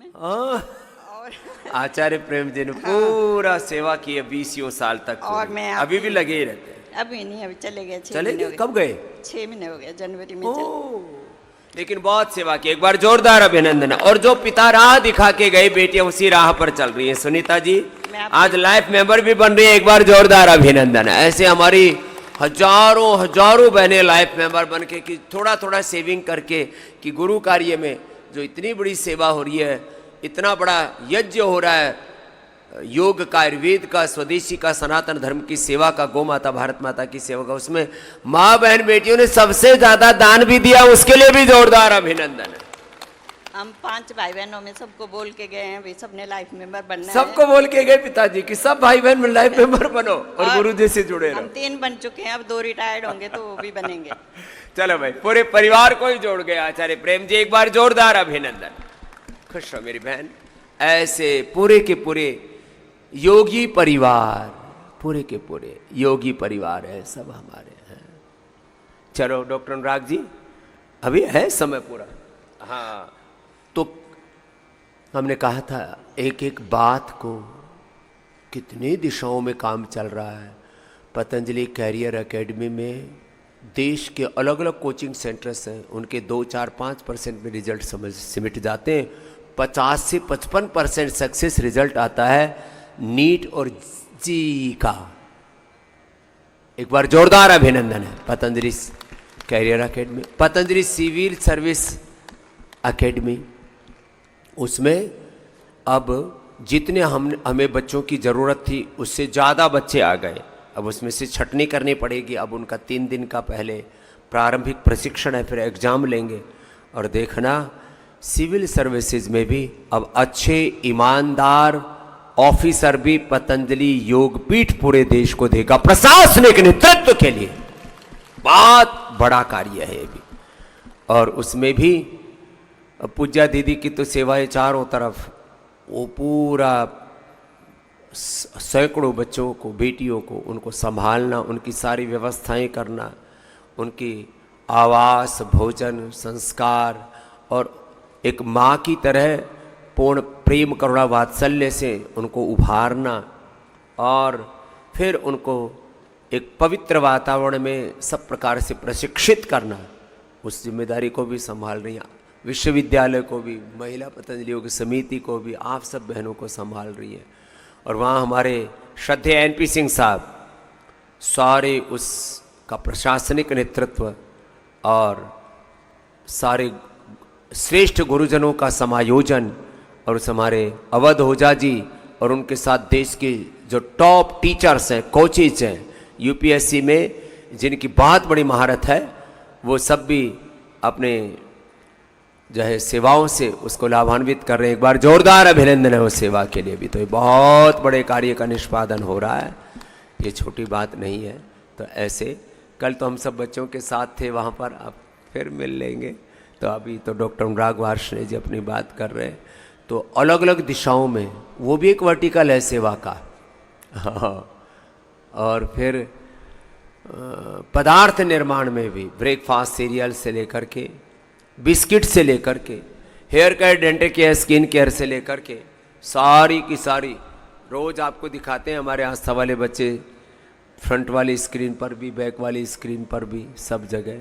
में। हाँ, और आचार्य प्रेम जी ने पूरा सेवा की है 20 साल तक। और मैं अभी भी लगे ही रहते हैं। अभी नहीं, अभी चले गए, 6 चले महीने गए? हो कब गए? 6 महीने हो गए, जनवरी में ओ, चले। लेकिन बहुत सेवा की। एक बार जोरदार अभिनंदन। और जो पिता राह दिखा के गए, बेटियां उसी राह पर चल रही है। सुनीता जी आज लाइफ मेंबर भी बन रही है, एक बार जोरदार अभिनंदन। ऐसे हमारी हजारों हजारों बहनें लाइफ मेंबर बन के, कि थोड़ा थोड़ा सेविंग करके, कि गुरु कार्य में जो इतनी बड़ी सेवा हो रही है, इतना बड़ा यज्ञ हो रहा है, योग का, आयुर्वेद का, स्वदेशी का, सनातन धर्म की सेवा का, गौ माता भारत माता की सेवा का, उसमें माँ बहन बेटियों ने सबसे ज्यादा दान भी दिया, उसके लिए भी जोरदार अभिनंदन है। हम 5 भाई बहनों में सबको बोल के गए हैं, भाई सबने लाइफ मेंबर बनना है। सबको बोल के गए पिताजी कि सब भाई बहन में लाइफ मेंबर बनो और गुरु जी से जुड़े रहो। हम 3 बन चुके हैं, अब 2 रिटायर्ड होंगे तो वो भी बनेंगे। चलो भाई, पूरे परिवार को ही जोड़ गए आचार्य प्रेम जी, एक बार जोरदार अभिनंदन। खुश रहो मेरी बहन। ऐसे पूरे के पूरे योगी परिवार, पूरे के पूरे योगी परिवार है, सब हमारे हैं। चलो डॉक्टर अनुराग जी, अभी है समय पूरा। हाँ, तो हमने कहा था एक एक बात को, कितनी दिशाओं में काम चल रहा है। पतंजलि कैरियर एकेडमी में देश के अलग अलग कोचिंग सेंटर्स हैं, उनके 2-4-5% में रिजल्ट सिमट जाते हैं। 50 से 55% सक्सेस रिजल्ट आता है नीट और जी का। एक बार जोरदार अभिनंदन है Patanjali career academy. Patanjali civil service academy, उसमें अब जितने हमें बच्चों की ज़रूरत थी उससे ज़्यादा बच्चे आ गए। अब उसमें से छटनी करनी पड़ेगी। अब उनका 3 दिन का पहले प्रारंभिक प्रशिक्षण है, फिर एग्ज़ाम लेंगे। और देखना सिविल सर्विसेज में भी अब अच्छे ईमानदार ऑफिसर भी पतंजलि योगपीठ पूरे देश को देगा प्रशासनिक नेतृत्व के लिए। बहुत बड़ा कार्य है ये भी। और उसमें भी पूज्या दीदी की तो सेवाएं चारों तरफ, वो पूरा सैकड़ों बच्चों को, बेटियों को, उनको संभालना, उनकी सारी व्यवस्थाएं करना, उनकी आवास, भोजन, संस्कार, और एक माँ की तरह पूर्ण प्रेम, करुणा, वात्सल्य से उनको उभारना, और फिर उनको एक पवित्र वातावरण में सब प्रकार से प्रशिक्षित करना, उस जिम्मेदारी को भी संभाल रही हैं। विश्वविद्यालय को भी, महिला पतंजलि योग समिति को भी, आप सब बहनों को संभाल रही है। और वहाँ हमारे श्रद्धेय एनपी सिंह साहब सारे उसका प्रशासनिक नेतृत्व और सारे श्रेष्ठ गुरुजनों का समायोजन, और उस हमारे अवध ओझा जी और उनके साथ देश के जो टॉप टीचर्स हैं, कोचेज हैं यूपीएससी में, जिनकी बहुत बड़ी महारत है, वो सब भी अपने जो है सेवाओं से उसको लाभान्वित कर रहे हैं। एक बार जोरदार अभिनंदन है उस सेवा के लिए भी। तो ये बहुत बड़े कार्य का निष्पादन हो रहा है, ये छोटी बात नहीं है। तो ऐसे कल तो हम सब बच्चों के साथ थे वहाँ पर, अब फिर मिल लेंगे। तो अभी तो डॉक्टर अनुराग वार्ष्णेय जी अपनी बात कर रहे हैं। तो अलग अलग दिशाओं में वो भी एक वर्टिकल है सेवा का। हाँ, और फिर पदार्थ निर्माण में भी, ब्रेकफास्ट सीरियल से लेकर के, बिस्किट से लेकर के, hair care, dental care, skin care से लेकर के, सारी की सारी रोज़ आपको दिखाते हैं हमारे आस्था वाले बच्चे, फ्रंट वाली स्क्रीन पर भी, बैक वाली स्क्रीन पर भी, सब जगह